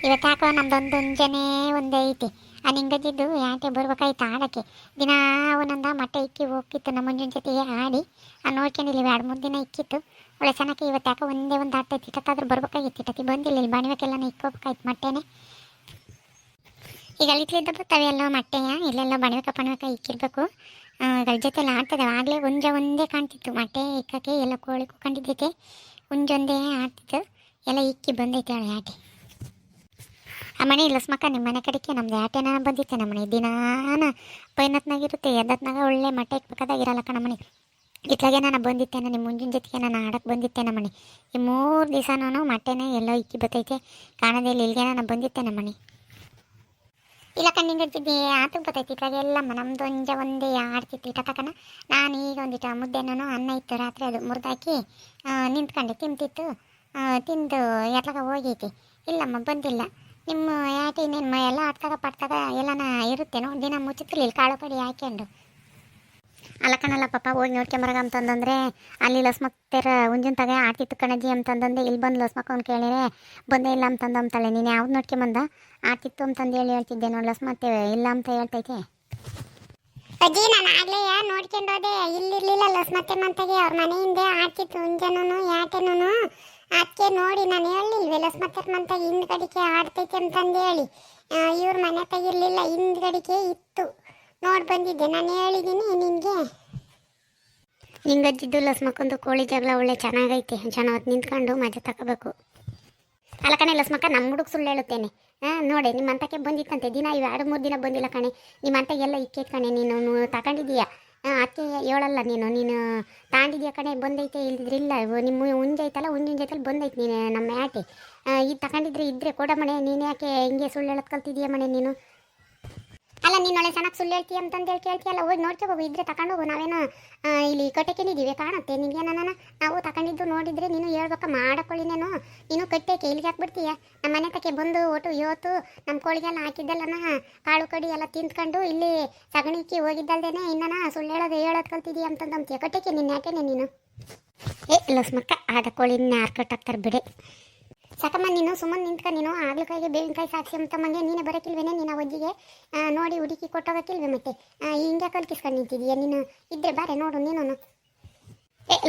ಇವತ್ತು ಯಾಕೋ ನಮ್ದೊಂದು ಮುಂಜಾನೆ ಒಂದೇ ಐತಿ. ಆ ನಿಂಗಜ್ಜಿದ್ದು ಯಾಕೆ ಬರ್ಬೇಕಾಯ್ತು ಆಡೋಕ್ಕೆ. ದಿನ ಅವನಂದ ಮೊಟ್ಟೆ ಇಕ್ಕಿ ಹೋಗಿತ್ತು ನಮ್ಮ ಮುಂಜಿನ ಜೊತೆಗೆ ಆಡಿ ನೋಡ್ಕೊಂಡಿಲ್ಲ. 2-3 ದಿನ ಇಕ್ಕಿತ್ತು ಒಳ್ಳೆ ಚೆನ್ನಾಗಿ. ಇವತ್ತು ಯಾಕೋ ಒಂದೇ ಒಂದು ಆಡ್ತೈತಿ. ಇಟ್ಟತ್ತಾದ್ರೂ ಬರ್ಬೇಕಾಗಿತ್ತು. ಇಟ್ಟತಿ ಬಂದಿಲ್ಲ. ಇಲ್ಲಿ ಬಾಣಿಬೇಕೆಲ್ಲ ಇಕ್ಕೋಬೇಕಾಯ್ತು ಮೊಟ್ಟೆನೇ. ಈಗ ಅಲ್ಲಿತ್ಲಿದ್ದ ಬರ್ತಾವೆ ಎಲ್ಲ ಮೊಟ್ಟೆಯ ಇಲ್ಲೆಲ್ಲ ಬಣವೆಕ ಇಕ್ಕಿರ್ಬೇಕು. ಗಳ ಜೊತೆಲ್ಲ ಆಡ್ತದೆ. ಆಗಲೇ ಒಂದೇ ಕಾಣ್ತಿತ್ತು ಮೊಟ್ಟೆ ಇಕ್ಕಕ್ಕೆ. ಎಲ್ಲ ಕೋಳಿ ಕುಕ್ಕೊಂಡಿದ್ದೈತೆ. ಒಂದೇ ಆಡ್ತಿತ್ತು. ಎಲ್ಲ ಇಕ್ಕಿ ಬಂದೈತೆ ಅವಳು ಆಟೆ. ಆ ಮನೆ ಇಲ್ಲ ಸ್ಮಕ್ಕ. ನಿಮ್ಮ ಮನೆ ಕಡೆಗೆ ನಮ್ದು ಆಟೆನ ಬಂದಿತ್ತೆ ನಮ್ಮ ಮನೆ. ದಿನಾನ ಪೈನತ್ನಾಗಿರುತ್ತೆ. ಎದ್ದತ್ನಾಗ ಒಳ್ಳೆ ಮೊಟ್ಟೆ ಇಕ್ಬೇಕಾದಾಗಿರಲ್ಲ ಕಣ ಮನೆ. ಇట్లాಗೆ ನಾನು ಬಂದಿತ್ತೇನೆ ನಿಮ್ಮ ಮುಂಜಿನ ಜೊತೆಗೆ ನಾನು ಆಡಕ್ಕೆ ಬಂದಿತ್ತೆ ನಮ್ಮ ಮನೆ. ಈ 3 ದಿವಸ ನಾನು ಮೊಟ್ಟೆನೇ ಎಲ್ಲೋ ಇಕ್ಕಿ ಬರ್ತೈತೆ ಕಾಣೋದೇ ಇಲ್ಲ. ಇಲ್ಲಿಗೆ ನಾನು ಬಂದಿತ್ತೆ ನಮ್ಮ ಮನೆ. ಇಲ್ಲ ಕಣ್ಣಿಂಗಡ್ತಿದ್ದೆ ಆತು ಬರ್ತೈತಿ. ಇట్లాಗೆ ಎಲ್ಲಮ್ಮ ನಮ್ದು ಒಂದೇ ಆಡ್ತಿತ್ತು. ಇಟ್ಟ ತಕನ ನಾನು ಈಗ ಒಂದಿಟ್ಟು ಮುದ್ದೆನೂ ಅನ್ನ ಇತ್ತು ರಾತ್ರಿ, ಅದು ಮುರಿದಾಕಿ ನಿಂತ್ಕೊಂಡೆ ತಿಂತಿತ್ತು. ತಿಂದು ಎತ್ಲಾಗ ಹೋಗೈತಿ. ಇಲ್ಲಮ್ಮ ಬಂದಿಲ್ಲ. ನಿಮ್ಮ ಯಾಕೆ ಇನ್ನೇನು ಎಲ್ಲ ಆಡ್ತಾಗ ಪಡ್ತಾಗ ಎಲ್ಲನ ಇರುತ್ತೇನೋ. ದಿನ ಮುಚ್ಚುತ್ತಿರ್ಲಿಲ್ಲ ಕಾಳು ಕಡಿ ಹಾಕ್ಯಂಡು. ಅಲ್ಲ ಕಣಲ್ಲ ಪಾಪ ಹೋಗಿ ನೋಡ್ಕೊಂಬರಾಗ ಅಂತಂದಂದ್ರೆ ಅಲ್ಲಿ ಲಸ್ಮಕ್ತರ ಉಂಜಿನ ತಗ ಆಡ್ತಿತ್ತು ಕಣಜ್ಜಿ ಅಂತಂದಂದೆ. ಇಲ್ಲಿ ಬಂದು ಲಸ್ಮಕ್ಕವ್ನು ಕೇಳಿದ್ರೆ ಬಂದೇ ಇಲ್ಲ ಅಂತಂದಂತಾಳೆ. ನೀನು ಯಾವ್ದು ನೋಡ್ಕೊಂಬಂದ ಆಡ್ತಿತ್ತು ಅಂತಂದು ಹೇಳ್ತಿದ್ದೆ ನೋಡಿ. ಲಸ್ಮತ್ತೆ ಇಲ್ಲ ಅಂತ ಹೇಳ್ತೈತೆ. ಅಜ್ಜಿ ನಾನು ಆಗಲೇ ನೋಡ್ಕೊಂಡೋದೆ. ಇಲ್ಲಿರ್ಲಿಲ್ಲ ಲಸ್ಮತ್ತೆ ಮಂತಾಗೆ. ಅವ್ರ ಮನೆ ಹಿಂದೆ ಆಡ್ತಿತ್ತು ಉಂಜನೂ ಯಾಟೆನೂ. ಅದಕ್ಕೆ ನೋಡಿ ನಾನು ಹೇಳಿಲ್ವೇ ಲಸ್ಮತ್ತೆ ಮಂತಾಗೆ ಹಿಂದ್ಗಡಿಕೆ ಆಡ್ತೈತೆ ಅಂತಂದು ಹೇಳಿ. ಇವ್ರ ಮನೆ ತೆಗಿರ್ಲಿಲ್ಲ, ಹಿಂದ್ಗಡಿಕೆ ಇತ್ತು. ನೋಡಿ ಬಂದಿದ್ದೆ. ನಾನು ಹೇಳಿದ್ದೀನಿ ನಿನಗೆ. ನಿಂಗಜ್ಜಿದ್ದು ಲಸ್ಮಕ್ಕೊಂದು ಕೋಳಿ ಜಗಳ ಒಳ್ಳೆ ಚೆನ್ನಾಗೈತೆ. ಜನ ಹೊತ್ತು ನಿಂತ್ಕೊಂಡು ಮಜಾ ತಗೋಬೇಕು. ಅಲ್ಲ ಕಣೆ ಲಸ್ಮಕ್ಕ, ನಮ್ಮ ಹುಡುಗ ಸುಳ್ಳು ಹೇಳುತ್ತೇನೆ. ನೋಡಿ ನಿಮ್ಮ ಅಂತಕ್ಕೆ ಬಂದಿತ್ತಂತೆ. ದಿನ 2-3 ದಿನ ಬಂದಿಲ್ಲ ಕಣೆ. ನಿಮ್ಮ ಅಂತೆಗೆಲ್ಲ ಇಕ್ಕೈತೆ ಕಣೆ. ನೀನು ತಗೊಂಡಿದ್ದೀಯಾ ಅದಕ್ಕೆ ಹೇಳಲ್ಲ. ನೀನು ತಾಂಡಿದ್ಯಾ ಕಣೆ. ಬಂದೈತೆ ಇಲ್ದಿದ್ರಿಲ್ಲ. ನಿಮ್ಮ ಉಂಜೈತಲ್ಲ ಉಂಜಿನ ಜೊತೆಲಿ ಬಂದೈತೆ ನೀನು ನಮ್ಮ ಆಟೆ. ಇದು ತಗೊಂಡಿದ್ರೆ ಇದ್ರೆ ಕೊಡ ಮನೆ. ನೀನು ಯಾಕೆ ಹಿಂಗೆ ಸುಳ್ಳು ಹೇಳೋದು ಕಲ್ತಿದ್ದೀಯ ಮನೆ ನೀನು? ಅಲ್ಲ ನೀನು ಒಳ್ಳೆ ಚೆನ್ನಾಗಿ ಸುಳ್ಳು ಹೇಳ್ತೀಯ ಅಂತಂದೇಳಿ ಕೇಳ್ತೀಯಲ್ಲ. ಹೋಗಿ ನೋಡ್ಕೋಬೇಕು. ಇದ್ರೆ ತಗೊಂಡೋಗು. ನಾವೇನೋ ಇಲ್ಲಿ ಕಟ್ಟೆಕೊಂಡಿದ್ದೀವಿ ಕಾಣುತ್ತೆ ನಿನಗೆ. ನಾವು ತಗೊಂಡಿದ್ದು ನೋಡಿದರೆ ನೀನು ಹೇಳ್ಬೇಕ ಮಾಡಕೊಳ್ಳಿನೇನು. ನೀನು ಕಟ್ಟೇಕೆ ಇಲ್ಲಿಗೆ ಹಾಕ್ಬಿಡ್ತೀಯ. ನಮ್ಮ ಮನೆ ತಕ್ಕೆ ಬಂದು ಒಟ್ಟು ಇವತ್ತು ನಮ್ಮ ಕೋಳಿಗೆಲ್ಲ ಹಾಕಿದ್ದೆಲ್ಲನ ಕಾಳು ಕಡಿ ಎಲ್ಲ ತಿಂದ್ಕೊಂಡು ಇಲ್ಲಿ ಸಗಣಿಕ್ಕಿ ಹೋಗಿದ್ದಲ್ದೇನೆ ಇನ್ನನ ಸುಳ್ಳು ಹೇಳೋದು ಕಲ್ತಿದ್ದೀಯ ಅಂತಂದಂತೀಯ. ಕಟ್ಟೇಕೆ ನಿನ್ನ ಯಾಕೆನೆ ನೀನು? ಲಸ್ಮಕ್ಕ ಆದ ಕೋಳಿನ ಯಾರು ಕಟ್ಟಾಕ್ತಾರೆ ಬಿಡೆ. ಸಾಕಮ್ಮ ನೀನು ಸುಮ್ಮನೆ ನಿಂತ್ಕ. ನೀನು ಆಗ್ಲಕಾಯಿಗೆ ಬೇವಿನಕಾಯಿ ಸಾಕ್ಷಿ ಅಂತಮ್ಮಂಗೆ ನೀನೇ ಬರೋಕ್ಕಿಲ್ವೇನೆ. ನೀನು ಅವಜ್ಜಿಗೆ ನೋಡಿ ಹುಡುಕಿ ಕೊಟ್ಟೋಗಕ್ಕಿಲ್ವೇ ಮತ್ತೆ ಹಿಂಗೆ ಕಲ್ಕಿಸ್ಕೊಂಡು ನಿಂತಿದ್ದೀಯ ನೀನು? ಇದ್ರೆ ಬಾರೆ ನೋಡು ನೀನು.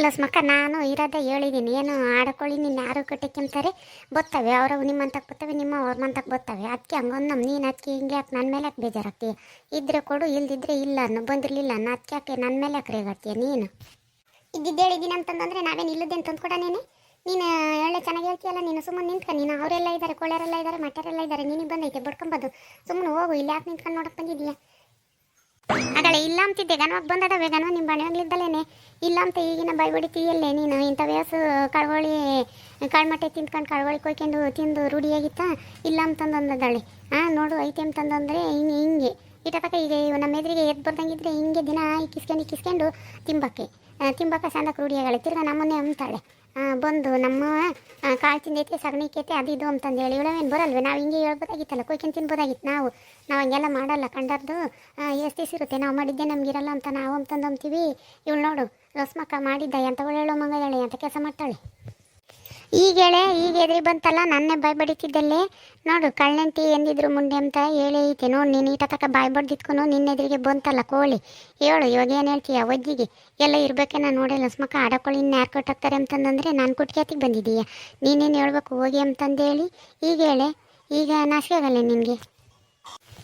ಲಸ್ಮಕ್ಕ ನಾನು ಇರೋದೇ ಹೇಳಿದ್ದೀನಿ. ಏನು ಆಡ್ಕೊಳ್ಳಿ ನಿನ್ನ ಯಾರು ಕಟ್ಟಕ್ಕೆಂತಾರೆ ಬರ್ತವೆ. ಅವ್ರವು ನಿಮ್ಮಂತಕ್ಕೆ ಬರ್ತವೆ, ನಿಮ್ಮ ಅವ್ರ ಮಂತಕ್ಕೆ ಬರ್ತವೆ. ಅದಕ್ಕೆ ಹಂಗೊಂದು ನೀನು ಅದಕ್ಕೆ ಹಿಂಗೆ ಯಾಕೆ ನನ್ನ ಮೇಲೆ ಯಾಕೆ ಬೇಜಾರಾಗ್ತೀಯ? ಇದ್ರೆ ಕೊಡು, ಇಲ್ದಿದ್ರೆ ಇಲ್ಲ ಅನ್ನೋ. ಬಂದಿರಲಿಲ್ಲ ನಾ ಅದಕ್ಕೆ ಯಾಕೆ ನನ್ನ ಮೇಲೆ ಯಾಕೆ ರೇಗಾಡ್ತೀಯ ನೀನು? ಇದ್ದಿದ್ದು ಹೇಳಿದ್ದೀನಿ ಅಂತಂದ್ರೆ ನಾವೇನು ಇಲ್ಲದೇನು ತಂದ್ಕೊಡನೇನೆ. ನೀನು ಒಳ್ಳೆ ಚೆನ್ನಾಗಿ ಹೇಳ್ತೀಯಲ್ಲ. ನೀನು ಸುಮ್ಮನೆ ನಿಂತ್ಕ. ನೀನು ಅವರೆಲ್ಲ ಇದ್ದಾರೆ, ಕೊಳ್ಳರೆಲ್ಲ ಇದ್ದಾರೆ, ಮಟ್ಟರೆಲ್ಲ ಇದ್ದಾರೆ. ನೀನಿಗೆ ಬಂದೈತೆ ಬಡ್ಕೊಂಬೋದು. ಸುಮ್ಮನೆ ಹೋಗು. ಇಲ್ಲಿ ಯಾಕೆ ನಿಂತ್ಕೊಂಡು ನೋಡಕ್ಕೆ ಬಂದಿದ್ದೀಯಾ? ಆಗಲೇ ಇಲ್ಲ ಅಂತಿದ್ದೆ. ಗನವಾಗಿ ಬಂದದವೆ. ಗನವ ನಿಮ್ಮ ಬಣವಾಗ್ಲಿದ್ದಲೇನೆ ಇಲ್ಲ ಅಂತ ಈಗಿನ ಬಾಯಿ ಹೊಡಿತೀಯಲ್ಲೇ ನೀನು. ಇಂಥ ವ್ಯಾಸು ಕಳ್ವಳಿ ಕಾಳುಮಟ್ಟೆ ತಿಂದ್ಕೊಂಡು ಕಳ್ವಳಿ ಕೊಯ್ಕೊಂಡು ತಿಂದು ರೂಢಿಯಾಗಿತ್ತಾ? ಇಲ್ಲ ಅಂತಂದಳೆ. ನೋಡು ಐತೆ ಅಂತಂದ್ರೆ ಹಿಂಗೆ ಇಟ್ಟತಕ್ಕ. ಈಗ ನಮ್ಮ ಎದುರಿಗೆ ಎದ್ದು ಬರ್ದಂಗಿದ್ರೆ ಹಿಂಗೆ ದಿನ ಇಕ್ಕಿಸ್ಕೊಂಡು ತಿಂಬಕ್ಕೆ ಸಂದಕ್ಕೆ ರೂಢಿಯಾಗಳೆ. ತಿರ್ಗಿ ನಮ್ಮನ್ನೇ ಅಂತಾಳೆ ಬಂದು ನಮ್ಮ ಕಾಳು ತಿಂದೈತೆ ಸಗಣಿ ಕೇತೆ ಅದು ಇದು ಅಂತಂದು ಹೇಳಿ. ಇವಳವೇನು ಬರಲ್ವೇ? ನಾವು ಹಿಂಗೆ ಹೇಳ್ಬೋದಾಗಿತ್ತಲ್ಲ. ಕೊಯ್ಕೊಂಡು ತಿನ್ಬೋದಾಗಿತ್ತು. ನಾವು ಹಂಗೆಲ್ಲ ಮಾಡಲ್ಲ. ಕಂಡರ್ದು ಎಷ್ಟು ದಿವಸ ಇರುತ್ತೆ. ನಾವು ಮಾಡಿದ್ದೆ ನಮಗಿರಲ್ಲ ಅಂತ ನಾವು ಅಂತಂದು ಅಂತೀವಿ. ಇವಳು ನೋಡು ಲಸ್ಮಕ್ಕ ಮಾಡಿದ್ದ ಅಂತ ಒಳ್ಳೆಯಳು ಮಂಗ ಹೇಳಿ ಅಂತ ಕೆಲಸ ಮಾಡ್ತಾಳೆ. ಈಗ ಎದ್ರಿ ಬಂತಲ್ಲ ನನ್ನೇ ಬಾಯ್ ಬಡಿತಿದ್ದಲ್ಲೇ. ನೋಡು ಕಳ್ಳಂತಿ ಎಂದಿದ್ರು ಮುಂದೆ ಅಂತ ಹೇಳಿ ಐತೆ. ನೋಡಿ ನೀನು ಈಟ ತಕ್ಕ ಬಾಯ್ ಬಡ್ದಿತ್ಕೊಂಡು ನಿನ್ನೆದ್ರಿಗೆ ಬಂತಲ್ಲ ಕೋಳಿ. ಹೇಳು ಇವಾಗ ಏನು ಹೇಳ್ತೀಯ? ಒಜ್ಜಿಗೆ ಎಲ್ಲ ಇರಬೇಕೇನ ನೋಡಿ ಲಸ್ಮಕ್ಕ. ಆಡಕೊಳ್ಳಿ ಇನ್ನು ಯಾರು ಕಟ್ಟಾಕ್ತಾರೆ ಅಂತಂದರೆ ನಾನು ಕುಟ್ಕೇತಿಗೆ ಬಂದಿದ್ದೀಯ. ನೀನೇನು ಹೇಳ್ಬೇಕು ಹೋಗಿ ಅಂತಂದೇಳಿ ಈಗ ಹೇಳೆ. ಈಗ ನಾಶಿಕೆ ಆಗಲ್ಲ ನಿನಗೆ.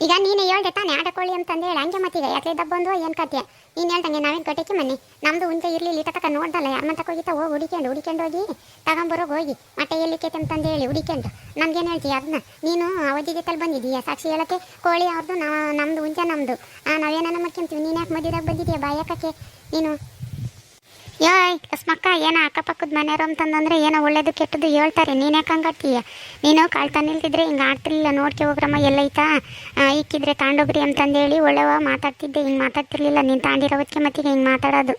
ಈಗ ನೀನು ಹೇಳ್ದೆ ತಾನೇ ಆಡಕೊಳ್ಳಿ ಅಂತಂದು ಹೇಳಿ. ಹಂಗೆ ಮತ್ತೀಗ ಯಾಕೆ ದಬ್ಬ ಬಂದು ಏನು ಕತ್ಯ? ನೀನು ಹೇಳ್ದಂಗೆ ನಾವೇನು ಕಟ್ಟಕ್ಕೆ ಮನೆ ನಮ್ಮದು ಉಂಚೆ ಇರಲಿಲ್ಲ. ಇಟ್ಟ ತಕ್ಕ ನೋಡ್ದಲ್ಲ ಯಾರು ಮಂತಕ್ಕೆ ಹೋಗಿತ್ತ. ಹೋಗಿ ಹುಡಿಕೊಂಡು ಹೋಗಿ ತಗೊಂಬರೋಗಿ ಹೋಗಿ ಮತ್ತೆ ಎಲ್ಲಿಕೈತೆ ಅಂತಂದು ಹೇಳಿ ಹುಡಿಕೊಂಡು ನಮ್ಗೇನು ಹೇಳ್ತೀಯ ಅದನ್ನ? ನೀನು ಅವಜ್ಜಿಗೆ ತಲೆ ಬಂದಿದ್ದೀಯ ಸಾಕ್ಷಿ ಹೇಳೋಕ್ಕೆ. ಕೋಳಿ ಅವ್ರದ್ದು ನಮ್ಮದು ಉಂಚೆ ನಮ್ಮದು. ನಾವೇನ ಮಾಡ್ಕೊಂತೀವಿ. ನೀನು ಯಾಕೆ ಮದುವೆದಾಗ ಬಂದಿದ್ದೀಯ ಬಾಯಕಕ್ಕೆ ನೀನು? ಲಸ್ಮಕ್ಕ ಏನೋ ಅಕ್ಕಪಕ್ಕದ ಮನೆಯವರು ಅಂತಂದ್ರೆ ಏನೋ ಒಳ್ಳೇದು ಕೆಟ್ಟದ್ದು ಹೇಳ್ತಾರೆ. ನೀನು ಯಾಕೆ ಹಂಗಾಡ್ತೀಯ? ನೀನು ಕಾಳು ತಂದಿಲ್ತಿದ್ರೆ ಹಿಂಗೆ ಆಡ್ತಿರ್ಲಿಲ್ಲ. ನೋಡ್ಕೆ ಹೋಗ್ರಮ್ಮ ಎಲ್ಲೈತಾ ಇಕ್ಕಿದ್ರೆ ತಾಂಡೋಗ್ರಿ ಅಂತಂದೇಳಿ ಒಳ್ಳೆವ ಮಾತಾಡ್ತಿದ್ದೆ. ಹಿಂಗೆ ಮಾತಾಡ್ತಿರ್ಲಿಲ್ಲ. ನೀನು ತಾಂಡಿರೋದಕ್ಕೆ ಮತ್ತಿಗೆ ಹಿಂಗೆ ಮಾತಾಡೋದು.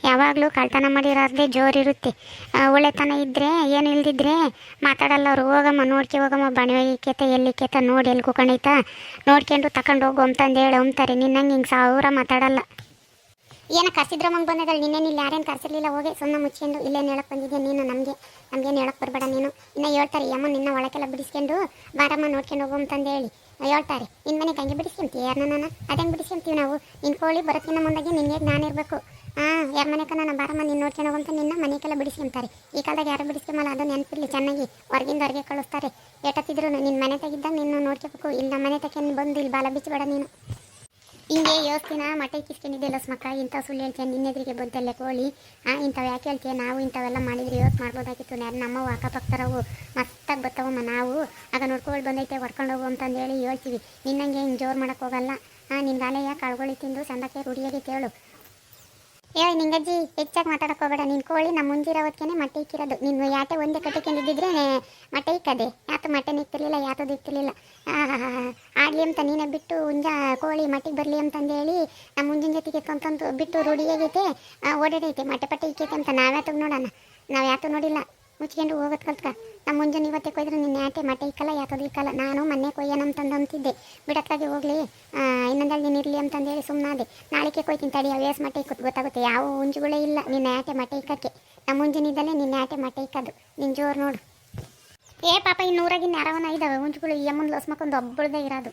ಯಾವಾಗಲೂ ಕಳ್ತನ ಮಾಡಿರೋದೇ ಜೋರಿರುತ್ತೆ. ಒಳ್ಳೆತನ ಇದ್ದರೆ ಏನು ಇಲ್ದಿದ್ರೆ ಮಾತಾಡಲ್ಲ ಅವರು. ಹೋಗಮ್ಮ ನೋಡ್ಕೆ ಹೋಗಮ್ಮ ಬಣವೆಕೇತ ಎಲ್ಲಿಕೇತ ನೋಡಿ ಎಲ್ಲಿ ಕುಕೊಂಡೈತಾ ನೋಡ್ಕೊಂಡು ತಗೊಂಡು ಹೋಗು ಅಂತಂದೇಳಿ ಅಂತಾರೆ. ನಿನ್ನಂಗೆ ಹಿಂಗೆ 1000 ಮಾತಾಡಲ್ಲ. ಏನೋ ಕರ್ಸಿದ್ರಮ್ಮಂಗೆ ಬಂದದಳು ನಿನ್ನೇನು ಇಲ್ಲಿ ಯಾರೇನು ಕರ್ಸಿರ್ಲಿಲ್ಲ ಹೋಗಿ ಸುಮ್ಮನೆ ಮುಚ್ಕೊಂಡು ಇಲ್ಲೇನು ಹೇಳಕ್ಕೆ ಬಂದಿದ್ದೆ ನೀನು ನಮಗೇನು ಹೇಳಕ್ಕೆ ಬರಬೇಡ ನೀನು ಇನ್ನು ಹೇಳ್ತಾರೆ ಅಮ್ಮ ನಿನ್ನ ಒಳಕೆಲ್ಲ ಬಿಡಿಸ್ಕೊಂಡು ಬಾರಮ್ಮ ನೋಡ್ಕೊಂಡು ಹೋಗು ಅಂತಂದು ಹೇಳಿ ಹೇಳ್ತಾರೆ ನಿನ್ನ ಮನೆಗೆ ಹಂಗೆ ಬಿಡಿಸ್ಕೊಂತೀವಿ ಯಾರನ್ನ ನಾನು ಅದಂಗೆ ಬಿಡಿಸ್ಕೊಂತೀವಿ ನಾವು ನಿನ್ನ ಕೋಳಿ ಬರೋಕ್ಕಿಂತ ಮುಂದಾಗೆ ನಿನ್ಗೆ ನಾನಿರಬೇಕು ಯಾರ ಮನೆಗೆ ನಾನು ಬಾರಮ್ಮ ನೀನು ನೋಡ್ಕೊಂಡು ಹೋಗಂತ ನಿನ್ನ ಮನೆಗೆಲ್ಲ ಬಿಡಿಸ್ಕೊಂತಾರೆ ಈ ಕಾಲದಾಗ ಯಾರು ಬಿಡಿಸ್ಕೊಂಬಲ್ಲ ಅದು ನೆನಪಿರಲಿ ಚೆನ್ನಾಗಿ ಹೊರಗಿಂದ ಹೊರಗೆ ಕಳಿಸ್ತಾರೆ ಏಟತ್ತಿದ್ರು ನಿನ್ನ ಮನೆ ತೆಗಿದ್ದಾಗ ನಿನ್ನ ನೋಡ್ಕೋಬೇಕು ಇಲ್ಲಿ ನಮ್ಮ ಮನೆ ತಕ್ಕ ಬಂದು ಇಲ್ಲಿ ಬಾಲ ಬಿಚ್ಚಬೇಡ ನೀನು ಹಿಂಗೆ ಯೋಸ್ತಿನ ಮಠ ಇಕ್ಕಿಸ್ಕೊಂಡಿದ್ದೆಲ್ಲ ಮಕ್ಕ ಇಂಥ ಸುಳ್ಳು ಹೇಳ್ತೀಯ ನಿನ್ನೆದ್ರಿಗೆ ಬಂತಲ್ಲೇ ಕೋಳಿ ಇಂಥವು ಯಾಕೆ ಹೇಳ್ತೀಯ ನಾವು ಇಂಥವೆಲ್ಲ ಮಾಡಿದ್ರೆ ಯೋಸ್ ಮಾಡ್ಬೋದಾಗಿತ್ತು ಯಾರು ನಮ್ಮವು ಅಕ್ಕಪಕ್ಕರವು ಮಸ್ತಾಗಿ ಬರ್ತಾವಮ್ಮ ನಾವು ಆಗ ನೋಡ್ಕೊಂಡು ಬಂದೈತೆ ಹೊಡ್ಕೊಂಡು ಹೋಗು ಅಂತಂದು ಹೇಳಿ ಹೇಳ್ತೀವಿ ನಿನ್ನಂಗೆ ಹಿಂಗೆ ಜೋರು ಮಾಡೋಕ್ಕೆ ಹೋಗಲ್ಲ ನಿನ್ನ ಗಾಲೆಯ ಕಳ್ಗೊಳಿ ತಿಂದು ಸಂದಕ್ಕೆ ರೂಢಿಯಾಗೈತೆ ಹೇಳು ನಿಂಗಜ್ಜಿ ಹೆಚ್ಚಾಗಿ ಮಾತಾಡಕ್ಕೆ ಹೋಗಬೇಡ ನಿನ್ನ ಕೋಳಿ ನಮ್ಮ ಮುಂಜಿರೋದಕ್ಕೆ ಮಟ್ಟೆ ಇಕ್ಕಿರೋದು ನೀನು ಯಾಟೆ ಒಂದೇ ಕಟ್ಟಿಕೊಂಡಿದ್ದಿದ್ರೆ ಮಟ್ಟೆ ಇಕ್ಕದೆ ಯಾತು ಮಟನ್ ಇಕ್ತಿರ್ಲಿಲ್ಲ ಯಾತದು ಇಕ್ತಿರ್ಲಿಲ್ಲ ಆಡಲಿ ಅಂತ ನೀನೇ ಬಿಟ್ಟು ಹುಂಜ ಕೋಳಿ ಮಟ್ಟಿಗೆ ಬರಲಿ ಅಂತಂದು ಹೇಳಿ ನಮ್ಮ ಮುಂಜಿನ ಜೊತೆಗೆ ತಂತಂದು ಬಿಟ್ಟು ರೂಢಿಯಾಗೈತೆ ಓಡಾಡೈತೆ ಮಟ್ಟೆ ಪಟ್ಟೆ ಇಕ್ಕೈತೆ ಅಂತ ನಾವ್ಯಾತಗೆ ನೋಡೋಣ ನಾವು ಯಾತು ನೋಡಿಲ್ಲ ಮುಚ್ಕೊಂಡು ಹೋಗೋದು ಕಲ್ತ್ಕ ನಮ್ಮ ಮುಂಜಾನೆ ಇವತ್ತೇ ಕೊಯ್ದ್ರೆ ನಿನ್ನ ಯಾಟೆ ಮಟ್ಟೆ ಇಕ್ಕಲ್ಲ ಯಾತದು ಇಕ್ಕಲ್ಲ ನಾನು ಮೊನ್ನೆ ಕೊಯ್ಯೋಣ ಅಂತಂದು ಅಂತಿದ್ದೆ ಬಿಡಕ್ಕಾಗಿ ಹೋಗಲಿ ಇನ್ನೊಂದಲ್ಲಿ ನೀನು ಇರಲಿ ಅಂತಂದೇಳಿ ಸುಮ್ಮನಾದೆ ನಾಳೆಗೆ ಕೊಯ್ತೀನಿ ತಡಿ ಅವೇಸ್ ಮಟ್ಟೆ ಇಕ್ಕುತ್ತೆ ಗೊತ್ತಾಗುತ್ತೆ ಯಾವ ಹುಂಜುಗಳೇ ಇಲ್ಲ ನಿನ್ನ ಯಾಟೆ ಮಟ್ಟೆ ಇಕ್ಕಕ್ಕೆ ನಮ್ಮ ಮುಂಜಾನಿದ್ದಲ್ಲೇ ನಿನ್ನ ಯಾಟೆ ಮಟ್ಟೆ ಇಕ್ಕೋದು ನಿನ್ನ ಜೋರು ನೋಡು ಪಾಪ ಇನ್ನೂರಾಗಿನ ಯಾರವನ ಇದ್ದಾವೆ ಹುಂಜುಗಳು ಈ ಅಮ್ಮನ ಲಸ್ಮಕ್ಕೊಂದು ಒಬ್ಬಳದೇ ಇರೋದು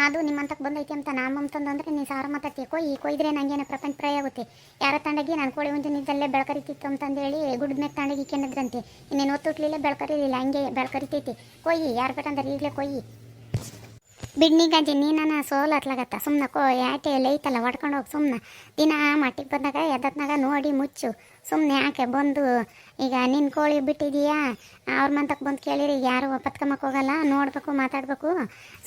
ಅದು ನಿಮ್ಮಂತಕ್ಕೆ ಬಂದೈತಿ ಅಂತ ನಮ್ಮಂತಂದು ಅಂದರೆ ನೀನು ಸಾರ ಮಾತಾಡ್ತೀಯ ಕೊಯ್ದ್ರೆ ನನಗೇನು ಪ್ರಪಂಚ ಪ್ರಯ ಆಗುತ್ತೆ ಯಾರ ತಂಡಗಿ ನಾನು ಕೋಳಿ ಹುಂಜು ನಿದ್ದಲ್ಲೇ ಬೆಳಕರಿತಿತ್ತು ಅಂತಂದೇಳಿ ಗುಡ್ಡ ಮೇಲೆ ತಂಡಗಿ ಕೆನ್ನದ್ರಂತೆ ಇನ್ನೇನು ಒತ್ತುಟ್ಲಿಲ್ಲ ಬೆಳಕರಿಲಿಲ್ಲ ಹಂಗೆ ಬೆಳಕರಿತೈತಿ ಕೊಯ್ಯಿ ಯಾರು ಬೇಕಂದ್ರೆ ಈಗಲೇ ಕೊಯ್ಯಿ ಬಿಡ್ನಿಗಂಜಿ ನೀನ ಸೋಲು ಹತ್ಲಾಗತ್ತ ಸುಮ್ಮನೆ ಯಾಟೆ ಎಲ್ಲ ಐತಲ್ಲ ಹೊಡ್ಕೊಂಡು ಹೋಗಿ ಸುಮ್ಮನೆ ದಿನ ಮಟ್ಟಿಗೆ ಬಂದಾಗ ಎದ್ದತ್ನಾಗ ನೋಡಿ ಮುಚ್ಚು ಸುಮ್ಮನೆ ಯಾಕೆ ಬಂದು ಈಗ ನಿನ್ನ ಕೋಳಿ ಬಿಟ್ಟಿದೀಯಾ ಅವ್ರ ಮಂತಕ್ಕೆ ಬಂದು ಕೇಳಿರಿ ಯಾರು ಪತ್ಕಮ್ಮಕ್ಕೆ ಹೋಗಲ್ಲ ನೋಡಬೇಕು ಮಾತಾಡಬೇಕು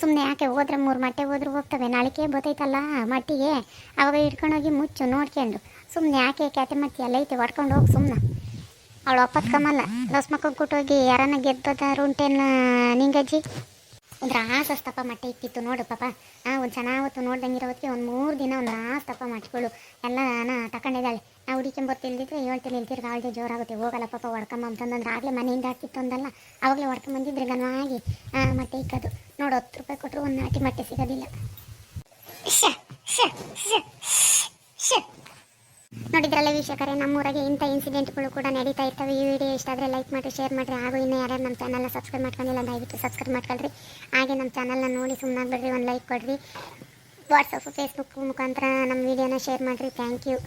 ಸುಮ್ಮನೆ ಯಾಕೆ ಹೋದ್ರೆ 3 ಮೊಟ್ಟೆ ಹೋದ್ರೂ ಹೋಗ್ತವೆ ನಾಳಿಕೆ ಬತ್ತೈತಲ್ಲ ಮಟ್ಟಿಗೆ ಅವಾಗ ಹಿಡ್ಕೊಂಡೋಗಿ ಮುಚ್ಚು ನೋಡ್ಕೊಂಡು ಸುಮ್ಮನೆ ಯಾಕೆ ಕ್ಯಾತೆ ಮತ್ತೆ ಎಲ್ಲ ಐತೆ ಹೊಡ್ಕೊಂಡು ಹೋಗಿ ಸುಮ್ಮನೆ ಅವಳು ಒಪ್ಪತ್ಕಮ್ಮಲ್ಲ ಲಸ್ಮಕ್ಕಂಗೆ ಕೊಟ್ಟೋಗಿ ಯಾರನ್ನ ಗೆದ್ದದಾರು ಉಂಟೇನು ನಿಂಗಜ್ಜಿ ಒಂದು ರಾಸಸ್ತಪ್ಪ ಮಟ್ಟೆ ಇಕ್ಕಿತ್ತು ನೋಡು ಪಾಪ ಒಂದು ಚೆನ್ನಾವತ್ತು ನೋಡ್ದಂಗಿರೋದಕ್ಕೆ ಒಂದು 3 ದಿನ ಒಂದು ರಾಸ್ತಪ್ಪ ಮಟ್ಗಳು ಎಲ್ಲ ತಗೊಂಡಿದ್ದಾಳೆ ನಾವು ಹುಡುಕೊಂಬರ್ತಿಲ್ದಿದ್ರೆ ಹೇಳ್ತಿಲ್ಲ ತಿರ್ಗಿ ಅವಳಿಗೆ ಜೋರಾಗುತ್ತೆ ಹೋಗಲ್ಲ ಪಾಪ ಹೊಡ್ಕಮ್ಮ ಅಂತಂದ್ರೆ ಆಗಲೇ ಮನೆಯಿಂದ ಹಾಕಿತ್ತು ಅಂದಲ್ಲ ಅವಾಗಲೇ ಹೊಡ್ಕೊಂಬಂದಿದ್ರೆ ಘನವಾಗಿ ಮಟ್ಟೆ ಇಕ್ಕೋದು ನೋಡು 10 ರೂಪಾಯಿ ಕೊಟ್ಟರು ಒಂದು ನಾಟಿ ಮಟ್ಟೆ ಸಿಗೋದಿಲ್ಲ ನೋಡಿದ್ರಲ್ಲ ವೀಕ್ಷಕರೇ ನಮ್ಮೂರಾಗೆ ಇಂಥ ಇನ್ಸಿಡೆಂಟ್ಗಳು ಕೂಡ ನಡೀತಾ ಇರ್ತವೆ ಈ ವಿಡಿಯೋ ಇಷ್ಟ ಆದರೆ ಲೈಕ್ ಮಾಡಿ ಶೇರ್ ಮಾಡಿರಿ ಹಾಗೂ ಇನ್ನೂ ಯಾರ್ಯಾರು ನಮ್ಮ ಚಾನಲ್ನ ಸಬ್ಸ್ಕ್ರೈಬ್ ಮಾಡ್ಕೊಂಡಿಲ್ಲ ದಯವಿಟ್ಟು ಸಬ್ಸ್ಕ್ರೈಬ್ ಮಾಡ್ಕೊಳ್ರಿ ಹಾಗೆ ನಮ್ಮ ಚಾನಲ್ನ ನೋಡಿ ಸುಮ್ಮನಾಗ್ಬಿಡ್ರಿ ಒಂದು ಲೈಕ್ ಕೊಡ್ರಿ ವಾಟ್ಸಪ್ಪು ಫೇಸ್ಬುಕ್ ಮುಖಾಂತರ ನಮ್ಮ ವಿಡಿಯೋನ ಶೇರ್ ಮಾಡಿರಿ ಥ್ಯಾಂಕ್ ಯು